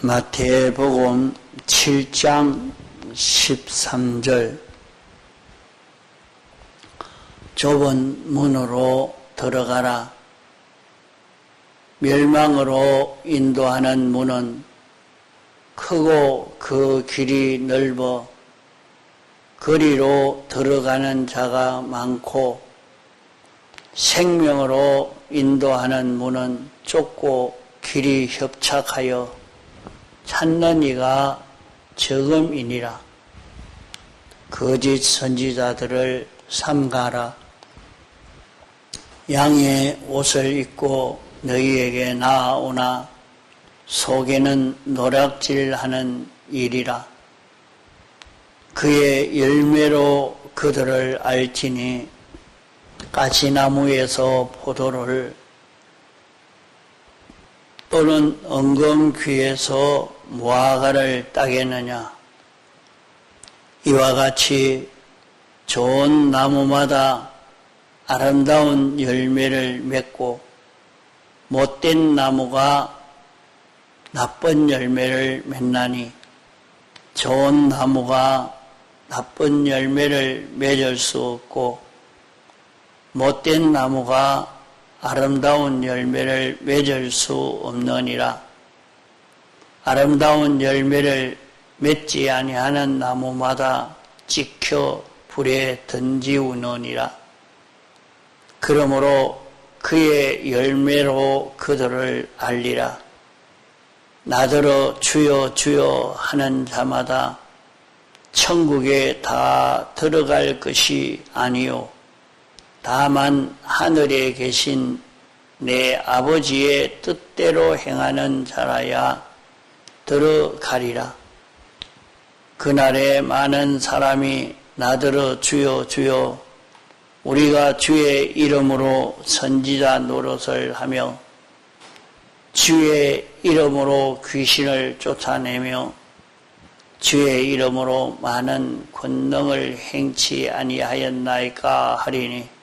마태복음 7장 13절 좁은 문으로 들어가라. 멸망으로 인도하는 문은 크고 그 길이 넓어 거리로 들어가는 자가 많고 생명으로 인도하는 문은 좁고 길이 협착하여 찾는 이가 적음이니라. 거짓 선지자들을 삼가라. 양의 옷을 입고 너희에게 나아오나 속에는 노략질하는 일이라. 그의 열매로 그들을 알지니 가시나무에서 포도를 또는 엉겅퀴에서 무화과를 따겠느냐. 이와 같이 좋은 나무마다 아름다운 열매를 맺고 못된 나무가 나쁜 열매를 맺나니 좋은 나무가 나쁜 열매를 맺을 수 없고 못된 나무가 아름다운 열매를 맺을 수 없느니라. 아름다운 열매를 맺지 아니하는 나무마다 찍혀 불에 던지우느니라. 그러므로 그의 열매로 그들을 알리라. 나더러 주여 주여 하는 자마다 천국에 다 들어갈 것이 아니요 다만 하늘에 계신 내 아버지의 뜻대로 행하는 자라야 들어가리라. 그날에 많은 사람이 나더러 주여 주여 우리가 주의 이름으로 선지자 노릇을 하며 주의 이름으로 귀신을 쫓아내며 주의 이름으로 많은 권능을 행치 아니하였나이까 하리니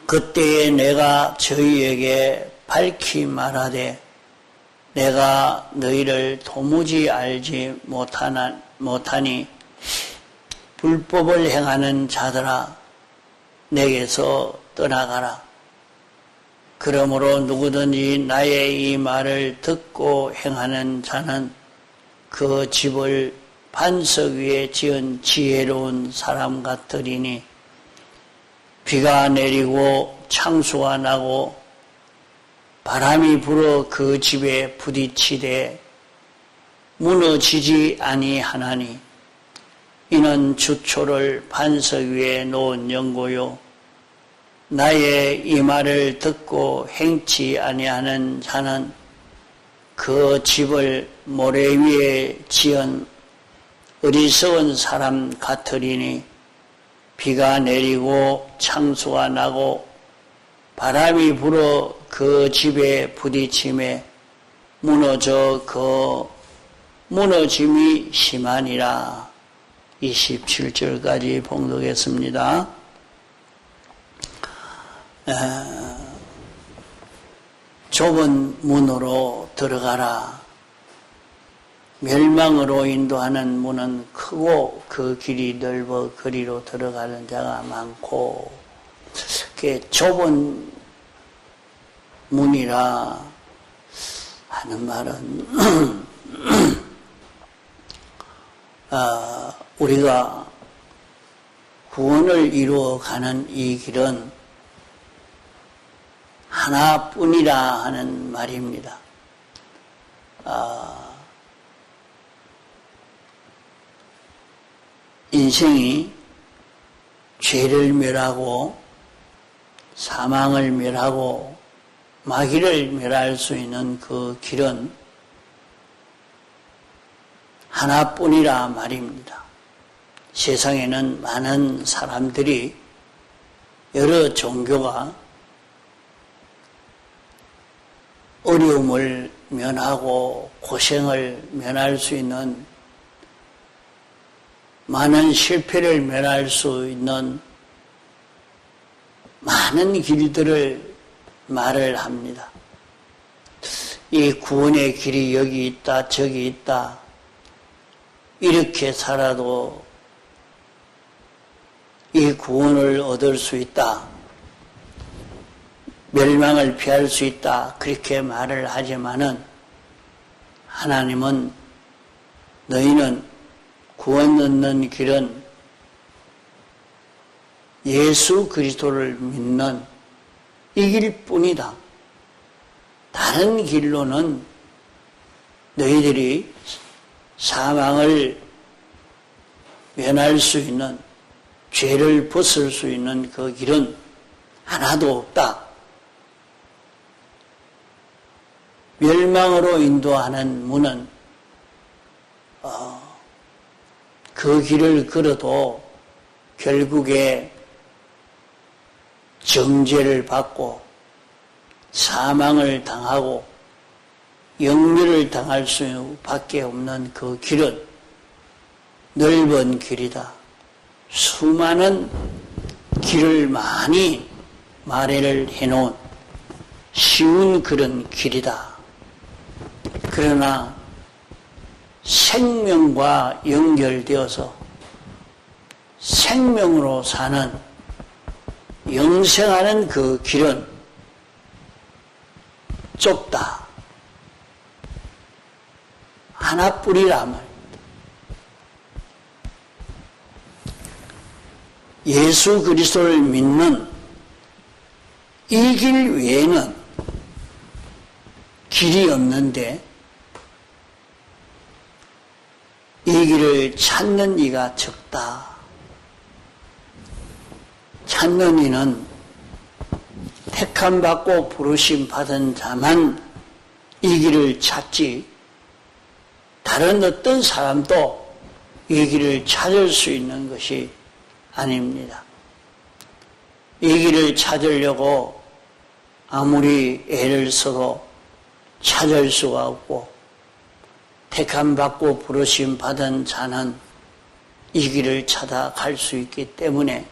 그때에 내가 저희에게 밝히 말하되 내가 너희를 도무지 알지 못하니 불법을 행하는 자들아 내게서 떠나가라. 그러므로 누구든지 나의 이 말을 듣고 행하는 자는 그 집을 반석 위에 지은 지혜로운 사람 같으리니 비가 내리고 창수가 나고 바람이 불어 그 집에 부딪히되 무너지지 아니하나니 이는 주초를 반석 위에 놓은 연고요 나의 이 말을 듣고 행치 아니하는 자는 그 집을 모래 위에 지은 어리석은 사람 같으리니 비가 내리고 창수가 나고 바람이 불어 그 집에 부딪힘에 무너져 그 무너짐이 심하니라. 27절까지 봉독했습니다. 좁은 문으로 들어가라. 멸망으로 인도하는 문은 크고 그 길이 넓어 거리로 들어가는 자가 많고 좁은 문이라 하는 말은 우리가 구원을 이루어가는 이 길은 하나뿐이라 하는 말입니다. 인생이 죄를 멸하고 사망을 멸하고 마귀를 멸할 수 있는 그 길은 하나뿐이라 말입니다. 세상에는 많은 사람들이 여러 종교가 어려움을 면하고 고생을 면할 수 있는 많은 실패를 면할 수 있는 많은 길들을 말을 합니다. 이 구원의 길이 여기 있다, 저기 있다, 이렇게 살아도 이 구원을 얻을 수 있다, 멸망을 피할 수 있다, 그렇게 말을 하지만은 하나님은 너희는 구원 얻는 길은 예수 그리스도를 믿는 이 길뿐이다. 다른 길로는 너희들이 사망을 면할 수 있는, 죄를 벗을 수 있는 그 길은 하나도 없다. 멸망으로 인도하는 문은 그 길을 걸어도 결국에 정죄를 받고 사망을 당하고 영멸을 당할 수밖에 없는 그 길은 넓은 길이다. 수많은 길을 많이 마련을 해놓은 쉬운 그런 길이다. 그러나 생명과 연결되어서 생명으로 사는, 영생하는 그 길은 좁다. 하나뿐이라 말입니다. 예수 그리스도를 믿는 이 길 외에는 길이 없는데 이 길을 찾는 이가 적다. 찾는 이는 택함받고 부르심 받은 자만 이 길을 찾지, 다른 어떤 사람도 이 길을 찾을 수 있는 것이 아닙니다. 이 길을 찾으려고 아무리 애를 써도 찾을 수가 없고, 택함받고 부르심 받은 자는 이 길을 찾아갈 수 있기 때문에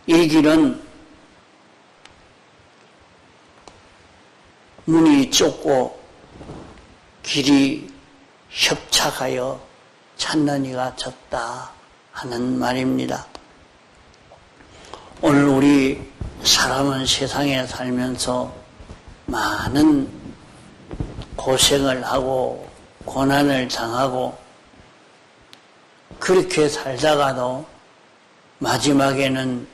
이 길은 문이 좁고 길이 협착하여 찾는 이가 적다 하는 말입니다. 오늘 우리 사람은 세상에 살면서 많은 고생을 하고 고난을 당하고 그렇게 살다가도 마지막에는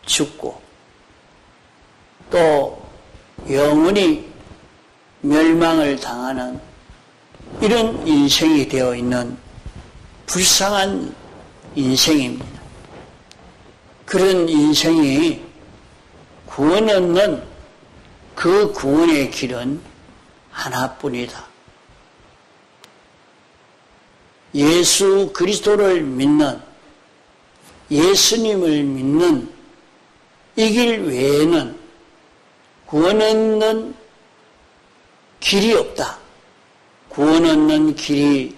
죽고 또 영원히 멸망을 당하는 이런 인생이 되어 있는 불쌍한 인생입니다. 그런 인생이 구원 얻는 그 구원의 길은 하나뿐이다. 예수 그리스도를 믿는, 예수님을 믿는 이 길 외에는 구원 얻는 길이 없다. 구원 얻는 길이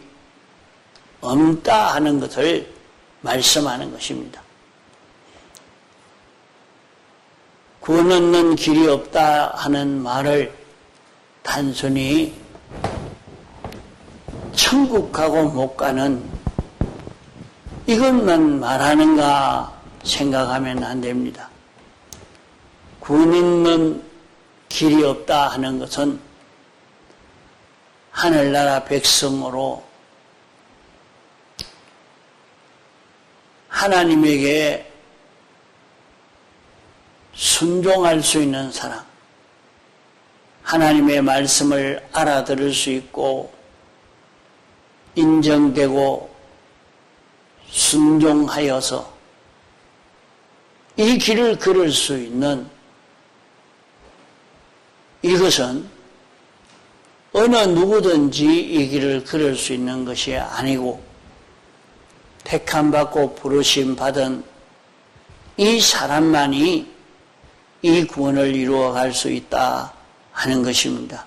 없다 하는 것을 말씀하는 것입니다. 구원 얻는 길이 없다 하는 말을 단순히 천국하고 못 가는 이것만 말하는가 생각하면 안 됩니다. 구원 얻는 길이 없다 하는 것은 하늘나라 백성으로 하나님에게 순종할 수 있는 사람, 하나님의 말씀을 알아들을 수 있고 인정되고 순종하여서 이 길을 걸을 수 있는 이것은 어느 누구든지 이 길을 걸을 수 있는 것이 아니고 택함받고 부르심 받은 이 사람만이 이 구원을 이루어갈 수 있다 하는 것입니다.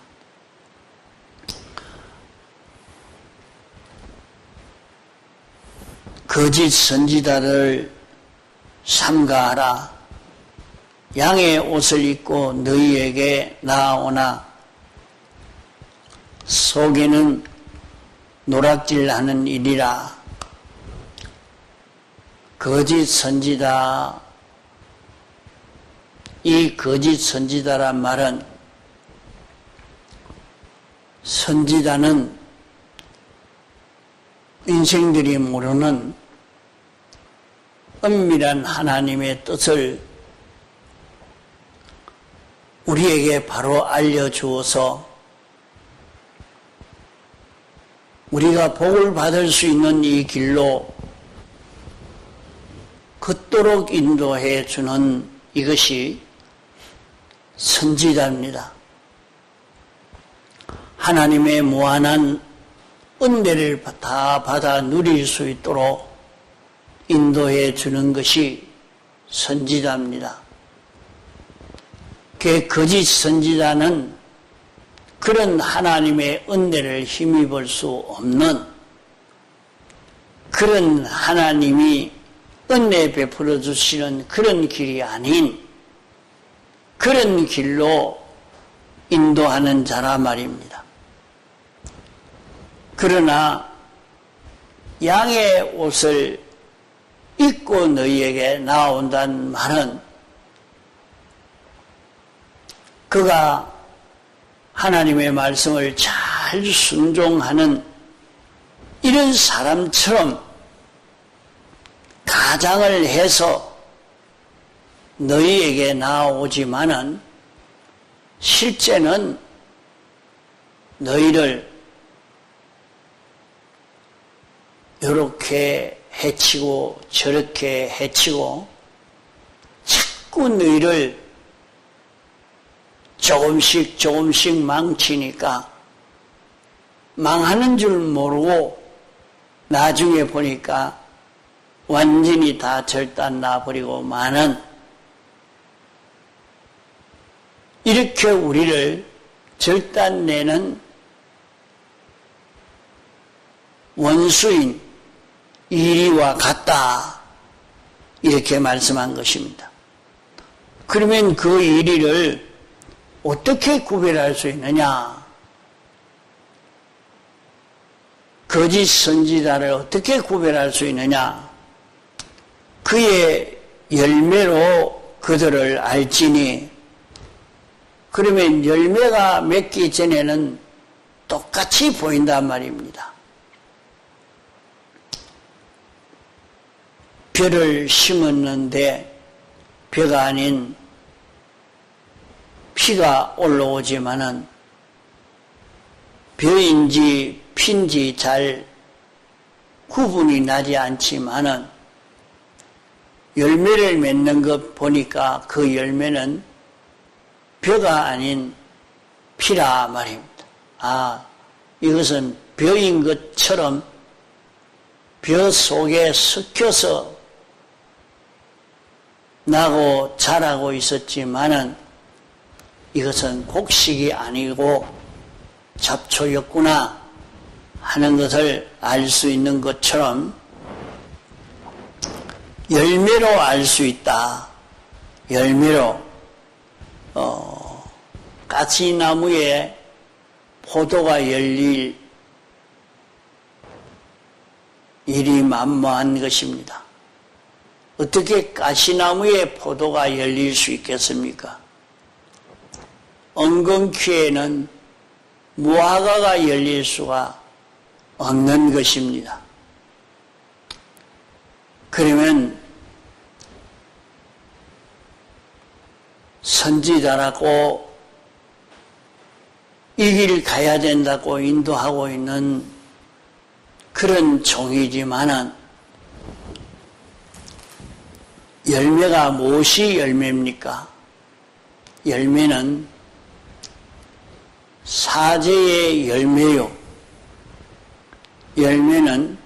거짓 선지자를 삼가하라. 양의 옷을 입고 너희에게 나아오나 속에는 노락질하는 일이라 거짓 선지다. 이 거짓 선지자란 말은 선지자는 인생들이 모르는 은밀한 하나님의 뜻을 우리에게 바로 알려주어서 우리가 복을 받을 수 있는 이 길로 걷도록 인도해 주는 이것이 선지자입니다. 하나님의 무한한 은혜를 다 받아 누릴 수 있도록 인도해 주는 것이 선지자입니다. 그 거짓 선지자는 그런 하나님의 은혜를 힘입을 수 없는 그런 하나님이 은혜 베풀어 주시는 그런 길이 아닌 그런 길로 인도하는 자라 말입니다. 그러나 양의 옷을 입고 너희에게 나온다는 말은 그가 하나님의 말씀을 잘 순종하는 이런 사람처럼 가장을 해서 너희에게 나오지만은 실제는 너희를 이렇게 해치고 저렇게 해치고 자꾸 너희를 조금씩 망치니까 망하는 줄 모르고 나중에 보니까 완전히 다 절단 나버리고 마는 이렇게 우리를 절단내는 원수인 이리와 같다 이렇게 말씀한 것입니다. 그러면 그 이리를 어떻게 구별할 수 있느냐? 거짓 선지자를 어떻게 구별할 수 있느냐? 그의 열매로 그들을 알지니 그러면 열매가 맺기 전에는 똑같이 보인단 말입니다. 벼를 심었는데 벼가 아닌 피가 올라오지만은 벼인지 피인지 잘 구분이 나지 않지만은 열매를 맺는 것 보니까 그 열매는 벼가 아닌 피라 말입니다. 아, 이것은 벼인 것처럼 벼 속에 섞여서 나고 자라고 있었지만은 이것은 곡식이 아니고 잡초였구나 하는 것을 알 수 있는 것처럼 열매로 알 수 있다. 열매로 가시나무에 포도가 열릴 일이 만무한 것입니다. 어떻게 가시나무에 포도가 열릴 수 있겠습니까? 엉겅퀴에는 무화과가 열릴 수가 없는 것입니다. 그러면 선지자라고 이 길 가야 된다고 인도하고 있는 그런 종이지만은 열매가 무엇이 열매입니까? 열매는 사제의 열매요. 열매는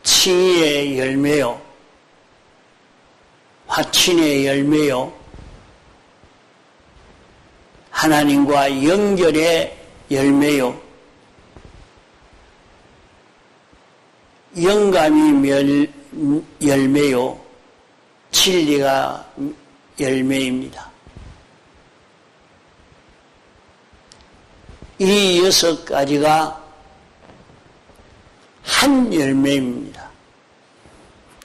칭의의 열매요. 화친의 열매요. 하나님과 연결의 열매요. 영감이 열매요. 진리가 열매입니다. 이 6가지가 한 열매입니다.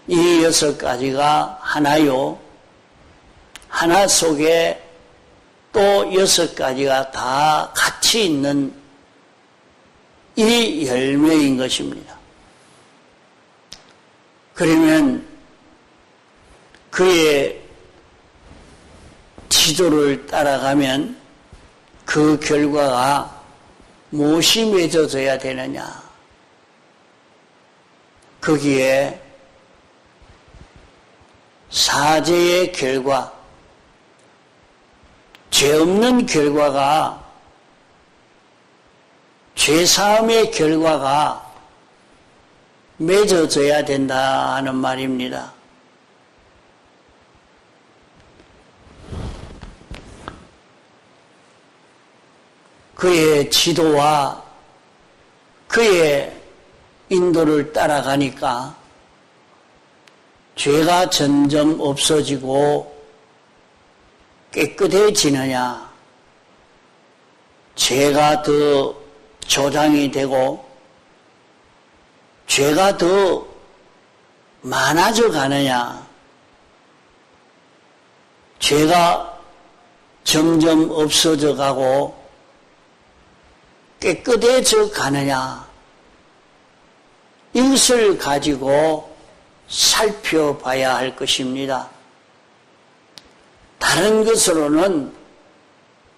이 6가지가 하나요. 하나 속에 또 6가지가 다 같이 있는 이 열매인 것입니다. 그러면 그의 지도를 따라가면 그 결과가 무엇이 맺어져야 되느냐? 거기에 사죄의 결과, 죄 없는 결과가, 죄사함의 결과가 맺어져야 된다 하는 말입니다. 그의 지도와 그의 인도를 따라가니까 죄가 점점 없어지고 깨끗해지느냐, 죄가 더 조장이 되고 죄가 더 많아져 가느냐, 죄가 점점 없어져 가고 깨끗해져 가느냐, 이것을 가지고 살펴봐야 할 것입니다. 다른 것으로는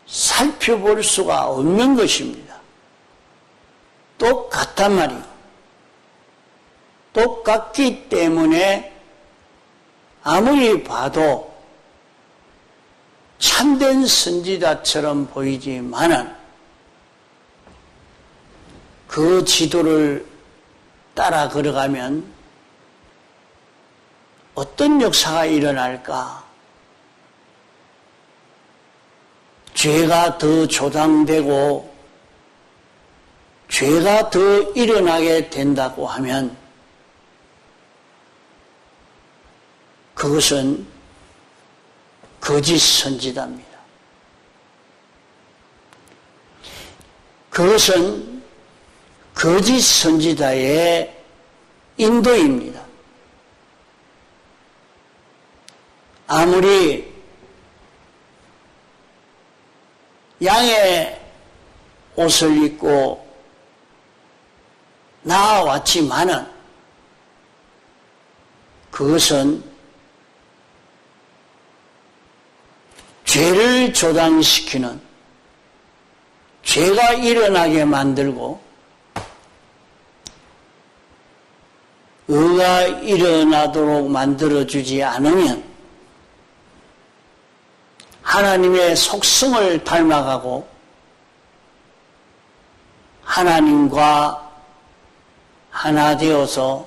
살펴볼 수가 없는 것입니다. 똑같단 말이에요. 똑같기 때문에 아무리 봐도 참된 선지자처럼 보이지만은 그 지도를 따라 걸어가면 어떤 역사가 일어날까? 죄가 더 조장되고 죄가 더 일어나게 된다고 하면 그것은 거짓 선지자입니다. 그것은 거짓 선지자의 인도입니다. 아무리 양의 옷을 입고 나와왔지만은 그것은 죄를 조장시키는, 죄가 일어나게 만들고 의가 일어나도록 만들어주지 않으면 하나님의 속성을 닮아가고 하나님과 하나 되어서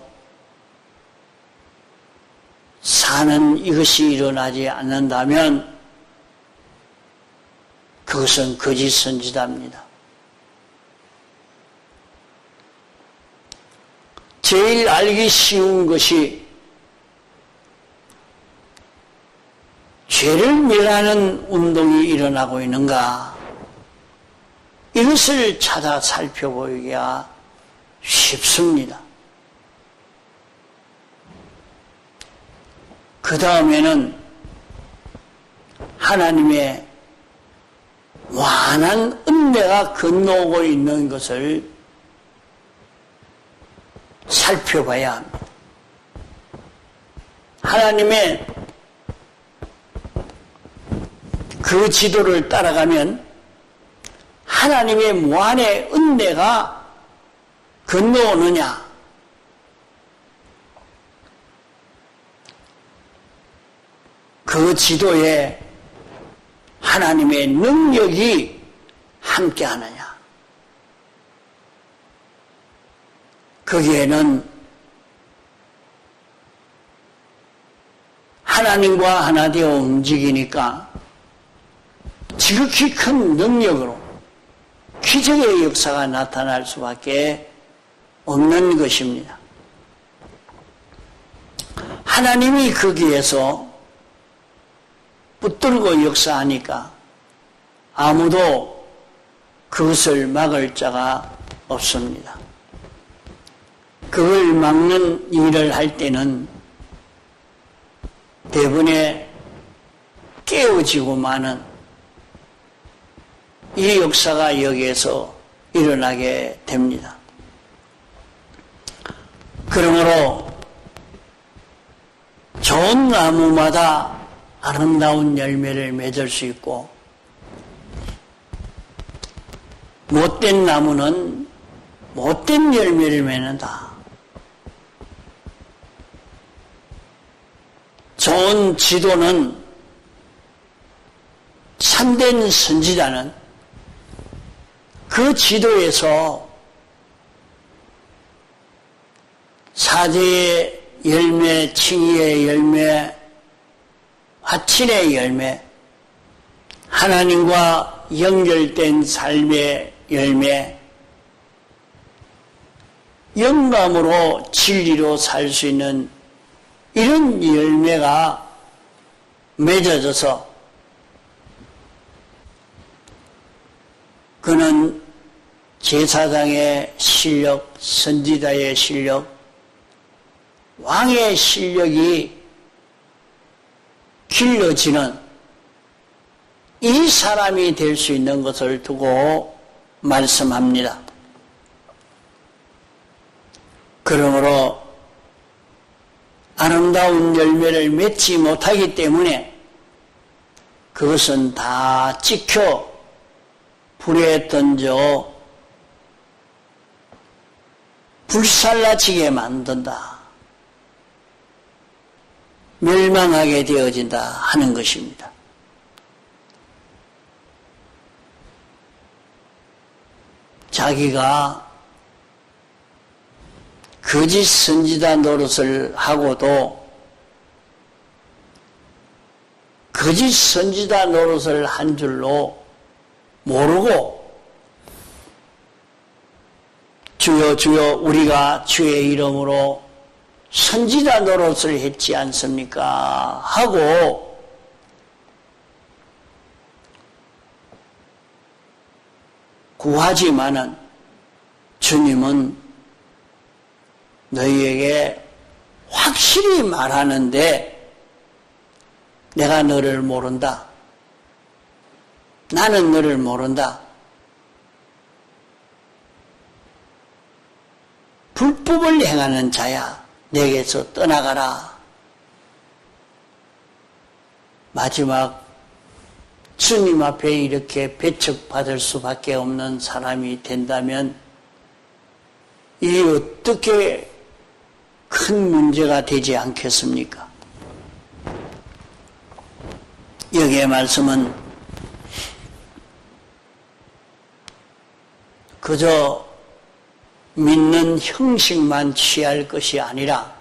사는 이것이 일어나지 않는다면 그것은 거짓 선지자입니다. 제일 알기 쉬운 것이 죄를 멸하는 운동이 일어나고 있는가, 이것을 찾아 살펴보기가 쉽습니다. 그 다음에는 하나님의 완한 은혜가 건너오고 있는 것을 살펴봐야 합니다. 하나님의 그 지도를 따라가면 하나님의 무한의 은혜가 건너오느냐, 그 지도에 하나님의 능력이 함께하느냐, 거기에는 하나님과 하나 되어 움직이니까 지극히 큰 능력으로 기적의 역사가 나타날 수밖에 없는 것입니다. 하나님이 거기에서 붙들고 역사하니까 아무도 그것을 막을 자가 없습니다. 그걸 막는 일을 할 때는 대부분의 깨어지고 마는 이 역사가 여기에서 일어나게 됩니다. 그러므로 좋은 나무마다 아름다운 열매를 맺을 수 있고 못된 나무는 못된 열매를 맺는다. 좋은 지도는 참된 선지자는 그 지도에서 사제의 열매, 칭의의 열매, 화친의 열매, 하나님과 연결된 삶의 열매, 영감으로 진리로 살 수 있는 이런 열매가 맺어져서 그는 제사장의 실력, 선지자의 실력, 왕의 실력이 길러지는 이 사람이 될 수 있는 것을 두고 말씀합니다. 그러므로 아름다운 열매를 맺지 못하기 때문에 그것은 다 찍혀 불에 던져 불살라지게 만든다. 멸망하게 되어진다 하는 것입니다. 자기가 거짓 선지자 노릇을 하고도 거짓 선지자 노릇을 한 줄로 모르고 주여 주여 우리가 주의 이름으로 선지자 노릇을 했지 않습니까? 하고 구하지만은 주님은 너희에게 확실히 말하는데 내가 너를 모른다. 나는 너를 모른다. 불법을 행하는 자야. 내게서 떠나가라. 마지막 주님 앞에 이렇게 배척받을 수밖에 없는 사람이 된다면 이 어떻게 큰 문제가 되지 않겠습니까? 여기의 말씀은 그저 믿는 형식만 취할 것이 아니라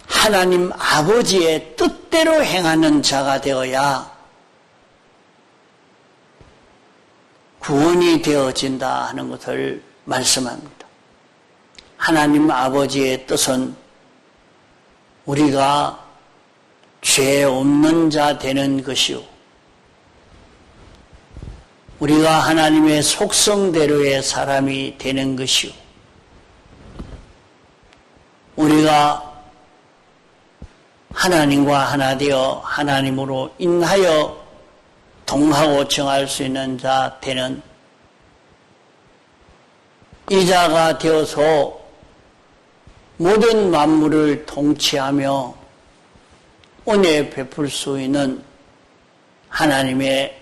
하나님 아버지의 뜻대로 행하는 자가 되어야 구원이 되어진다 하는 것을 말씀합니다. 하나님 아버지의 뜻은 우리가 죄 없는 자 되는 것이요, 우리가 하나님의 속성대로의 사람이 되는 것이요, 우리가 하나님과 하나 되어 하나님으로 인하여 동하고 정할 수 있는 자 되는 이 자가 되어서 모든 만물을 통치하며 은혜 베풀 수 있는 하나님의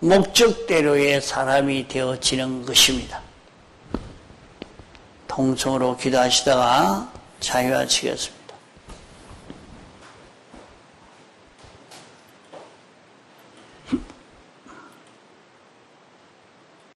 목적대로의 사람이 되어지는 것입니다. 통성으로 기도하시다가 자유하시겠습니다.